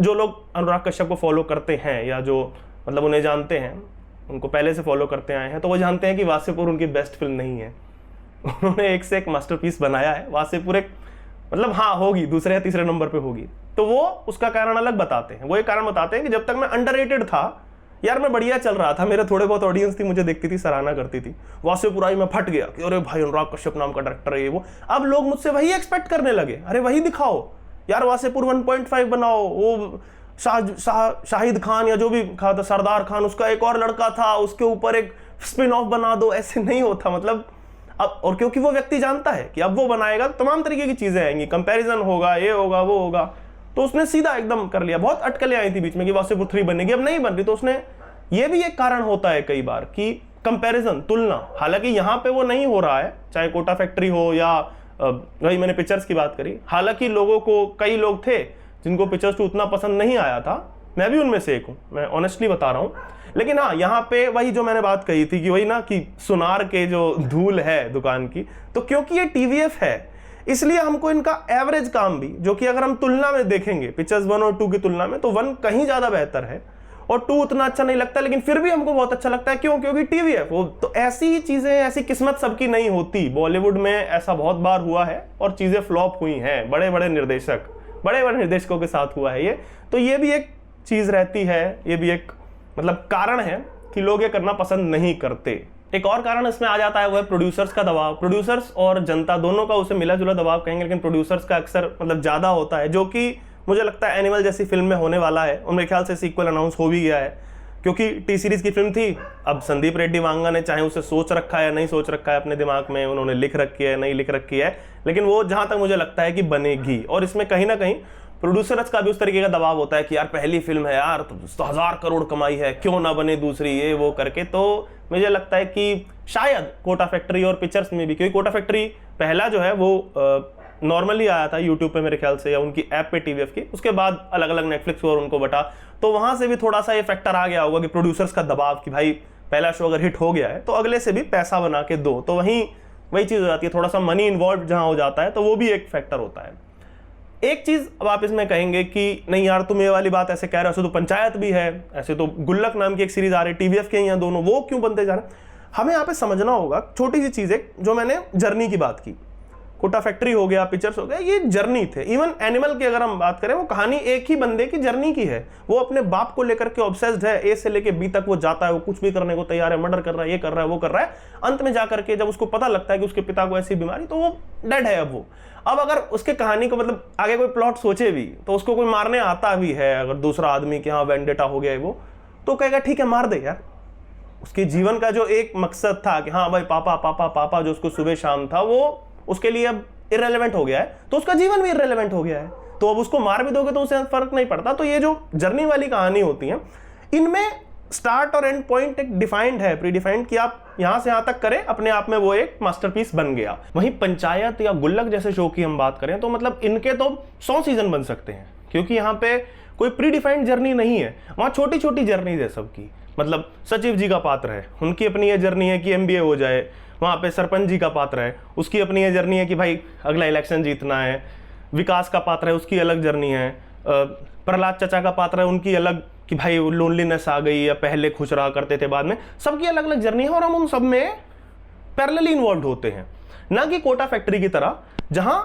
जो लोग अनुराग कश्यप को फॉलो करते हैं या जो मतलब उन्हें जानते हैं, उनको पहले से फॉलो करते आए हैं, तो वो जानते हैं कि वासेपुर उनकी बेस्ट फिल्म नहीं है। उन्होंने एक से एक मास्टरपीस बनाया है। वासेपुर एक मतलब हाँ होगी, दूसरे या तीसरे नंबर पे होगी, तो वो उसका कारण अलग बताते हैं। वो एक कारण बताते हैं कि जब तक मैं अंडररेटेड था यार, मैं बढ़िया चल रहा था, मेरे थोड़े बहुत ऑडियंस थी, मुझे देखती थी, सराहना करती थी। वासेपुर आई, मैं फट गया कि अरे भाई अनुराग कश्यप नाम का डायरेक्टर है ये वो। अब लोग मुझसे वही एक्सपेक्ट करने लगे, अरे वही दिखाओ यार, वासेपुर 1.5 बनाओ, वो शाहिद खान या जो भी था, सरदार खान, उसका एक और लड़का था, उसके ऊपर एक स्पिन ऑफ बना दो। ऐसे नहीं होता मतलब। अब और क्योंकि वो व्यक्ति जानता है कि अब वो बनाएगा तमाम तरीके की चीजें आएंगी, कंपैरिजन होगा, ये होगा वो होगा, तो उसने सीधा एकदम कर लिया। बहुत अटकलें आई थी बीच में कि वासेपुर 3 बनेगी, अब नहीं बन रही, तो उसने, ये भी एक कारण होता है कई बार कि कंपैरिजन, तुलना। हालांकि यहाँ पे वो नहीं हो रहा है, चाहे कोटा फैक्ट्री हो या वही मैंने पिक्चर्स की बात करी। हालांकि लोगों को, कई लोग थे जिनको पिक्चर्स 2 उतना पसंद नहीं आया था, मैं भी उनमें से एक हूँ, मैं ऑनेस्टली बता रहा हूँ। लेकिन हाँ, यहाँ पे वही जो मैंने बात कही थी कि वही ना कि सुनार के जो धूल है दुकान की, तो क्योंकि ये टीवीएफ है इसलिए हमको इनका एवरेज काम भी, जो कि अगर हम तुलना में देखेंगे पिक्चर्स 1 और 2 की तुलना में, तो 1 कहीं ज्यादा बेहतर है और 2 उतना अच्छा नहीं लगता, लेकिन फिर भी हमको बहुत अच्छा लगता है। क्यों? क्योंकि टीवीएफ। वो तो ऐसी ही चीजें, ऐसी किस्मत सबकी नहीं होती। बॉलीवुड में ऐसा बहुत बार हुआ है और चीजें फ्लॉप हुई हैं, बड़े बड़े निर्देशकों के साथ हुआ है ये। तो ये भी एक चीज रहती है, ये भी एक मतलब कारण है कि लोग ये करना पसंद नहीं करते। एक और कारण इसमें आ जाता है, वो है प्रोड्यूसर्स का दबाव। प्रोड्यूसर्स और जनता दोनों का उसे मिला जुला दबाव कहेंगे, लेकिन प्रोड्यूसर्स का अक्सर मतलब ज्यादा होता है, जो कि मुझे लगता है एनिमल जैसी फिल्म में होने वाला है। और मेरे ख्याल से सीक्वल अनाउंस हो भी गया है, क्योंकि टी सीरीज की फिल्म थी। अब संदीप रेड्डी वांगा ने चाहे उसे सोच रखा है या नहीं सोच रखा है अपने दिमाग में, उन्होंने लिख रखी है नहीं लिख रखी है, लेकिन वो जहां तक मुझे लगता है कि बनेगी। और इसमें कहीं ना कहीं प्रोड्यूसर्स का भी उस तरीके का दबाव होता है कि यार पहली फिल्म है यार, तो 1000 करोड़ कमाई है, क्यों ना बने दूसरी, ये वो करके। तो मुझे लगता है कि शायद कोटा फैक्ट्री और पिक्चर्स में भी, क्योंकि कोटा फैक्ट्री पहला जो है वो नॉर्मली आया था यूट्यूब पे मेरे ख्याल से, या उनकी ऐप पे टीवीएफ की, उसके बाद अलग अलग नेटफ्लिक्स और उनको बटा, तो वहां से भी थोड़ा सा ये फैक्टर आ गया होगा कि प्रोड्यूसर्स का दबाव कि भाई पहला शो अगर हिट हो गया है तो अगले से भी पैसा बना के दो। तो वही चीज हो जाती है, थोड़ा सा मनी इन्वॉल्व जहां हो जाता है, तो वो भी एक फैक्टर होता है। एक चीज अब आप इसमें कहेंगे कि नहीं यार तुम ये वाली बात ऐसे कह रहे हो, ऐसे तो पंचायत भी है, ऐसे तो गुल्लक नाम की एक सीरीज आ रही है टीवीएफ के, यहाँ दोनों वो क्यों बनते जा रहे हैं। हमें यहाँ पे समझना होगा छोटी सी चीज है, जो मैंने जर्नी की बात की, कोटा फैक्ट्री हो गया, पिक्चर्स हो गया, ये जर्नी थे। इवन एनिमल की अगर हम बात करें, वो कहानी एक ही बंदे की जर्नी की है। वो अपने बाप को लेकर के ऑब्सेस्ड है, ए से लेके बी तक वो जाता है, वो कुछ भी करने को तैयार है, मर्डर कर रहा है, ये कर रहा है, वो कर रहा है। अंत में जाकर के जब उसको पता लगता है कि उसके पिता को ऐसी बीमारी, तो वो डेड है। अब अगर उसके कहानी को मतलब आगे कोई प्लॉट सोचे भी, तो उसको कोई मारने आता भी है अगर दूसरा आदमी कि हाँ वेंडेटा हो गया है वो, तो कहेगा ठीक है मार दे यार। उसके जीवन का जो एक मकसद था कि हाँ भाई पापा पापा पापा, जो उसको सुबह शाम था, वो उसके लिए अब इररेलेवेंट हो गया है, तो उसका जीवन भी इररेलेवेंट हो गया है। तो अब उसको मार भी दोगे तो उससे फर्क नहीं पड़ता। तो ये जो जर्नी वाली कहानी होती है, इनमें स्टार्ट और एंड पॉइंट एक डिफाइंड है, प्री डिफाइंड, कि आप यहां से यहां तक करें, अपने आप में वो एक मास्टरपीस बन गया। वहीं पंचायत या गुल्लक जैसे शो की हम बात करें तो मतलब इनके तो 100 सीजन बन सकते हैं, क्योंकि यहाँ पे कोई प्री डिफाइंड जर्नी नहीं है। वहां छोटी छोटी जर्नी है सबकी। मतलब सचिव जी का पात्र है, उनकी अपनी ये जर्नी है कि एमबीए हो जाए। वहां पे सरपंच जी का पात्र है, उसकी अपनी ये जर्नी है कि भाई अगला इलेक्शन जीतना है। विकास का पात्र है, उसकी अलग जर्नी है। प्रहलाद चाचा का पात्र है, उनकी अलग कि भाई लोनलीनेस आ गई, या पहले खुश रहा करते थे बाद में। सबकी अलग अलग जर्नी है और हम उन सब में पैरेलली इन्वॉल्व होते हैं, ना कि कोटा फैक्ट्री की तरह जहां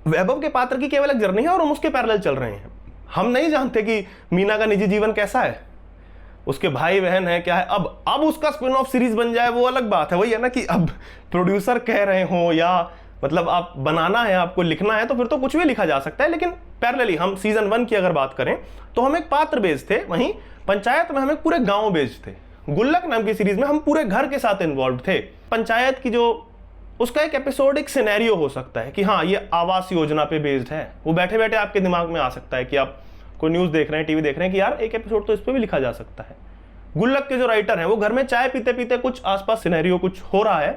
वैभव के पात्र की केवल एक जर्नी है और हम उसके पैरेलल चल रहे हैं। हम नहीं जानते कि मीना का निजी जीवन कैसा है, उसके भाई बहन है क्या है। अब उसका स्पिन ऑफ सीरीज बन जाए वो अलग बात है। वही है ना कि अब प्रोड्यूसर कह रहे हो या मतलब आप बनाना है, आपको लिखना है, तो फिर तो कुछ भी लिखा जा सकता है। लेकिन पैरेलली हम सीजन 1 की अगर बात करें तो हम एक पात्र बेस्ड थे, वहीं पंचायत में हम एक पूरे गांव बेस्ड थे। गुल्लक नाम की सीरीज में हम पूरे घर के साथ इन्वॉल्व थे। पंचायत की जो उसका एक एपिसोड एक सिनेरियो हो सकता है कि हाँ ये आवास योजना पे बेस्ड है, वो बैठे बैठे आपके दिमाग में आ सकता है कि आप कोई न्यूज देख रहे हैं, टीवी देख रहे हैं कि यार एक एपिसोड तो इस पे भी लिखा जा सकता है। गुल्लक के जो राइटर हैं वो घर में चाय पीते पीते कुछ आसपास सिनेरियो कुछ हो रहा है,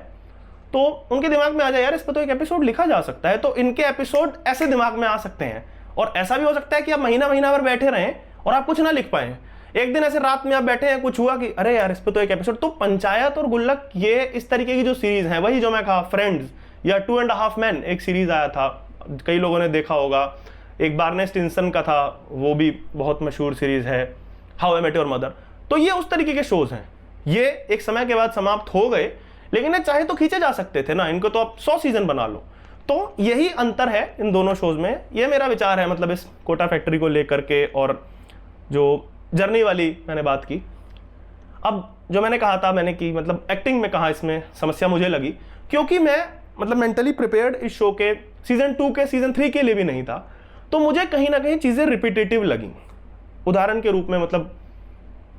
तो उनके दिमाग में आ जाए यार इस पर तो एक एपिसोड लिखा जा सकता है। तो इनके एपिसोड ऐसे दिमाग में आ सकते हैं। और ऐसा भी हो सकता है कि आप महीना भर बैठे रहें और आप कुछ ना लिख पाए। एक दिन ऐसे रात में आप बैठे हैं, कुछ हुआ कि अरे यार इस पर तो एक एपिसोड। तो पंचायत और गुल्लक ये इस तरीके की जो सीरीज है, वही जो मैं कहा फ्रेंड्स या 2.5 मैन एक सीरीज आया था, कई लोगों ने देखा होगा। एक बार्ने स्टिनसन का था, वो भी बहुत मशहूर सीरीज है, how I met your mother. तो ये उस तरीके के शोज हैं। ये एक समय के बाद समाप्त हो गए, लेकिन ये चाहे तो खींचे जा सकते थे ना, इनको तो आप 100 सीजन बना लो। तो यही अंतर है इन दोनों शोज में। ये मेरा विचार है मतलब इस कोटा फैक्ट्री को लेकर के, और जो जर्नी वाली मैंने बात की। अब जो मैंने कहा था मैंने कि मतलब एक्टिंग में कहा इसमें समस्या मुझे लगी, क्योंकि मैं मतलब मेंटली प्रिपेयर्ड इस शो के सीजन 2 के सीजन 3 के लिए भी नहीं था। तो मुझे कहीं ना कहीं चीज़ें रिपीटेटिव लगी। उदाहरण के रूप में मतलब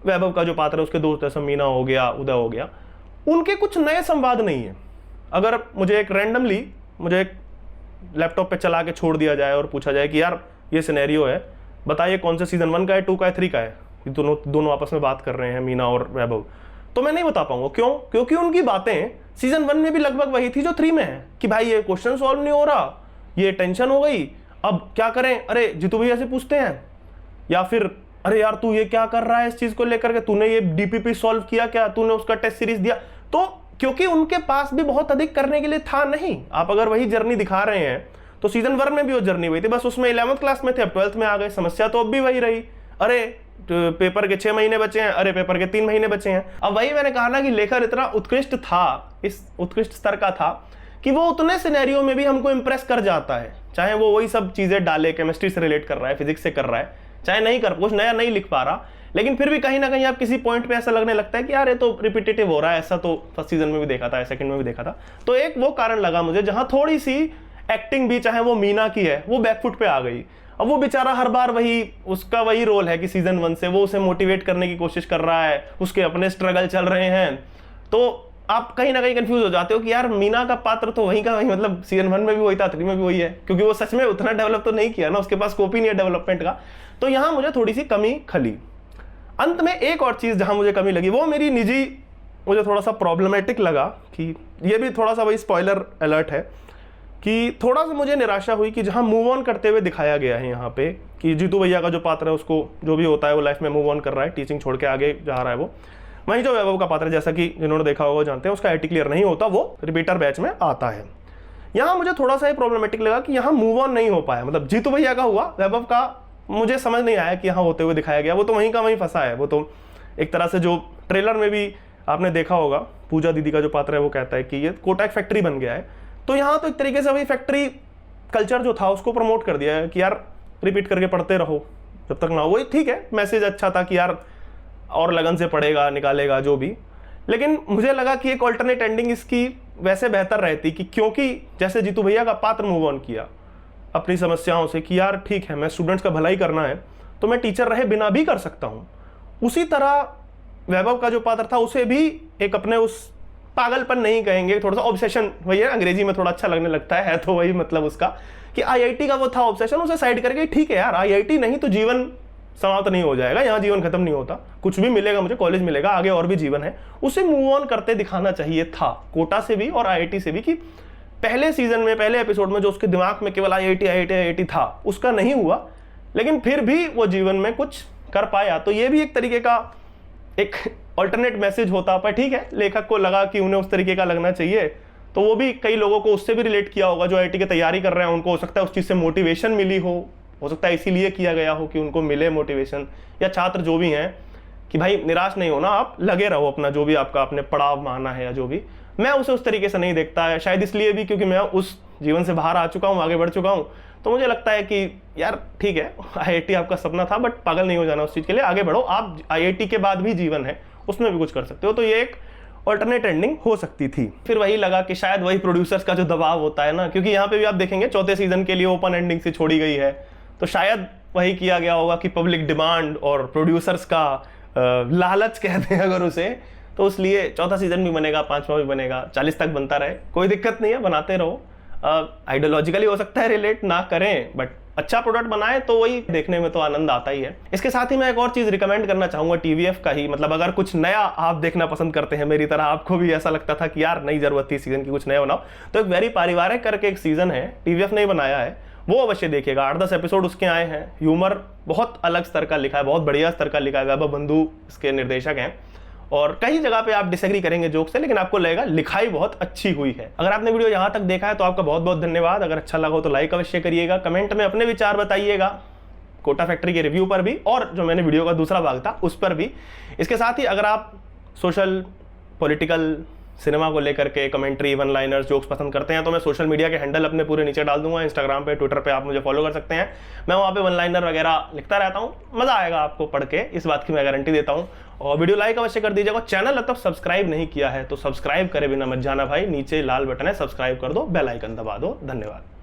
वैभव का जो पात्र है, उसके दोस्त जैसे मीना हो गया, उदय हो गया, उनके कुछ नए संवाद नहीं है। अगर मुझे एक रैंडमली मुझे एक लैपटॉप पे चला के छोड़ दिया जाए और पूछा जाए कि यार ये सिनेरियो है, बताइए कौन से सीजन 1 का है, 2 का है, 3 का है, दोनों आपस में बात कर रहे हैं मीना और वैभव, तो मैं नहीं बता पाऊंगा। क्यों? क्योंकि उनकी बातें सीजन 1 में भी लगभग वही थी जो 3 में है, कि भाई ये क्वेश्चन सॉल्व नहीं हो रहा, ये टेंशन हो गई, अब क्या करें, अरे जीतू भैया से पूछते हैं, या फिर अरे यार तू ये क्या कर रहा है इस चीज को लेकर के, तूने ये डीपीपी सॉल्व किया क्या, तूने उसका टेस्ट सीरीज दिया। तो क्योंकि उनके पास भी बहुत अधिक करने के लिए था नहीं। आप अगर वही जर्नी दिखा रहे हैं तो सीजन 1 में भी वो जर्नी हुई थी, बस उसमें 11th क्लास में थे, अब 12th में आ गए, समस्या तो अब भी वही रही। अरे पेपर के 6 महीने बचे हैं, अरे पेपर के 3 महीने बचे हैं। अब वही मैंने कहा ना कि लेखक इतना उत्कृष्ट था, इस उत्कृष्ट स्तर का था कि वो उतने सिनेरियो में भी हमको इंप्रेस कर जाता है, चाहे वो वही सब चीजें डाले, केमिस्ट्री से रिलेट कर रहा है, फिजिक्स से कर रहा है, चाहे नहीं कर, कुछ नया नहीं लिख पा रहा, लेकिन फिर भी कहीं ना कहीं आप किसी पॉइंट पे ऐसा लगने लगता है कि यार ये तो रिपीटेटिव हो रहा है। ऐसा तो फर्स्ट सीजन में भी देखा था, सेकंड में भी देखा था। तो एक वो कारण लगा मुझे जहां थोड़ी सी एक्टिंग भी, चाहे वो मीना की है, वो बैकफुट पे आ गई। अब वो बेचारा हर बार वही, उसका वही रोल है कि सीजन 1 से वो उसे मोटिवेट करने की कोशिश कर रहा है, उसके अपने स्ट्रगल चल रहे हैं, तो आप कहीं ना कहीं कंफ्यूज हो जाते हो कि यार मीना का पात्र तो वहीं का वहीं, मतलब सीजन 1 में भी वही था, 3 में भी वही है, क्योंकि वो सच में उतना डेवलप तो नहीं किया ना, उसके पास स्कोप ही नहीं है डेवलपमेंट का। तो यहां मुझे थोड़ी सी कमी खली। अंत में एक और चीज जहां मुझे कमी लगी, वो मेरी निजी, मुझे थोड़ा सा प्रॉब्लमेटिक लगा कि ये भी थोड़ा सा वही स्पॉइलर अलर्ट है, कि थोड़ा सा मुझे निराशा हुई कि जहां मूव ऑन करते हुए दिखाया गया है यहाँ पे कि जीतू भैया का जो पात्र है उसको जो भी होता है वो लाइफ में मूव ऑन कर रहा है, टीचिंग छोड़ के आगे जा रहा है वो। वहीं जो वैभव का पात्र है, जैसा कि जिन्होंने देखा होगा जानते हैं, उसका आईटी क्लियर नहीं होता, वो रिपीटर बैच में आता है। यहाँ मुझे थोड़ा सा ये प्रॉब्लमेटिक लगा कि यहाँ मूव ऑन नहीं हो पाया, मतलब जीतू भैया का हुआ, वैभव का मुझे समझ नहीं आया कि यहाँ होते हुए दिखाया गया, वो तो वहीं का वहीं फंसा है। वो तो एक तरह से जो ट्रेलर में भी आपने देखा होगा, पूजा दीदी का जो पात्र है वो कहता है कि ये कोटा एक फैक्ट्री बन गया है, तो यहाँ तो एक तरीके से वही फैक्ट्री कल्चर जो था उसको प्रमोट कर दिया है कि यार रिपीट करके पढ़ते रहो जब तक ना हो। वही ठीक है, मैसेज अच्छा था कि यार और लगन से पढ़ेगा, निकालेगा जो भी, लेकिन मुझे लगा कि एक ऑल्टरनेट एंडिंग इसकी वैसे बेहतर रहती कि क्योंकि जैसे जीतू भैया का पात्र मूव ऑन किया अपनी समस्याओं से कि यार ठीक है, मैं स्टूडेंट्स का भलाई करना है तो मैं टीचर रहे बिना भी कर सकता हूँ, उसी तरह वैभव का जो पात्र था उसे भी एक अपने उस पागलपन नहीं कहेंगे, थोड़ा सा ऑब्सेशन, वही है, अंग्रेजी में थोड़ा अच्छा लगने लगता है तो वही मतलब उसका कि आईआईटी का वो था ऑब्सेशन, उसे साइड करके ठीक है यार आईआईटी नहीं तो जीवन समाप्त नहीं हो जाएगा, यहाँ जीवन खत्म नहीं होता, कुछ भी मिलेगा मुझे, कॉलेज मिलेगा, आगे और भी जीवन है, उसे मूव ऑन करते दिखाना चाहिए था कोटा से भी और आईआईटी से भी। कि पहले सीजन में, पहले एपिसोड में जो उसके दिमाग में केवल आईआईटी आईआईटी आईआईटी था, उसका नहीं हुआ, लेकिन फिर भी वो जीवन में कुछ कर पाया। तो ये भी एक तरीके का एक ऑल्टरनेट मैसेज होता, पर ठीक है, लेखक को लगा कि उन्हें उस तरीके का लगना चाहिए, तो वो भी कई लोगों को उससे भी रिलेट किया होगा जो आईआईटी की तैयारी कर रहे हैं, उनको हो सकता है उस चीज़ से मोटिवेशन मिली हो सकता है इसीलिए किया गया हो कि उनको मिले मोटिवेशन, या छात्र जो भी हैं कि भाई निराश नहीं होना, आप लगे रहो अपना जो भी आपका आपने पड़ाव माना है या जो भी। मैं उसे उस तरीके से नहीं देखता है, शायद इसलिए भी क्योंकि मैं उस जीवन से बाहर आ चुका हूँ, आगे बढ़ चुका हूँ, तो मुझे लगता है कि यार ठीक है, आईआईटी आपका सपना था बट पागल नहीं हो जाना उस चीज़ के लिए, आगे बढ़ो, आप आईआईटी के बाद भी जीवन है, उसमें भी कुछ कर सकते हो। तो ये एक ऑल्टरनेट एंडिंग हो सकती थी। फिर वही लगा कि शायद वही प्रोड्यूसर्स का जो दबाव होता है ना, क्योंकि यहाँ पे भी आप देखेंगे चौथे सीजन के लिए ओपन एंडिंग से छोड़ी गई है, तो शायद वही किया गया होगा कि पब्लिक डिमांड और प्रोड्यूसर्स का लालच कहते हैं अगर उसे, तो इसलिए चौथा सीजन भी बनेगा, 5वां भी बनेगा, 40 तक बनता रहे, कोई दिक्कत नहीं है, बनाते रहो। आइडियोलॉजिकली हो सकता है रिलेट ना करें, बट अच्छा प्रोडक्ट बनाए तो वही देखने में तो आनंद आता ही है। इसके साथ ही मैं एक और चीज़ रिकमेंड करना चाहूँगा टीवीएफ का ही, मतलब अगर कुछ नया आप देखना पसंद करते हैं, मेरी तरह आपको भी ऐसा लगता था कि यार नई जरूरत थी सीजन की, कुछ नया बनाओ, तो एक वेरी पारिवारिक करके एक सीजन है, टीवीएफ ने बनाया है, वो अवश्य देखिएगा। 8-10 एपिसोड उसके आए हैं, ह्यूमर बहुत अलग स्तर का लिखा है, बहुत बढ़िया स्तर का लिखा है, वैभव बंधु इसके निर्देशक हैं, और कई जगह पे आप डिसएग्री करेंगे जोक से, लेकिन आपको लगेगा लिखाई बहुत अच्छी हुई है। अगर आपने वीडियो यहाँ तक देखा है तो आपका बहुत बहुत धन्यवाद। अगर अच्छा लगा हो तो लाइक अवश्य करिएगा, कमेंट में अपने विचार बताइएगा कोटा फैक्ट्री के रिव्यू पर भी, और जो मैंने वीडियो का दूसरा भाग था उस पर भी। इसके साथ ही अगर आप सोशल, पॉलिटिकल, सिनेमा को लेकर के कमेंट्री, वन लाइनर्स, जोक्स पसंद करते हैं तो मैं सोशल मीडिया के हैंडल अपने पूरे नीचे डाल दूंगा, इंस्टाग्राम पे, ट्विटर पे आप मुझे फॉलो कर सकते हैं। मैं वहाँ पे वन लाइनर वगैरह लिखता रहता हूँ, मज़ा आएगा आपको पढ़ के, इस बात की मैं गारंटी देता हूँ। और वीडियो लाइक अवश्य कर दीजिएगा। चैनल अब तक सब्सक्राइब नहीं किया है तो सब्सक्राइब करे बिना मत जाना भाई, नीचे लाल बटन है, सब्सक्राइब कर दो, बेल आइकन दबा दो। धन्यवाद।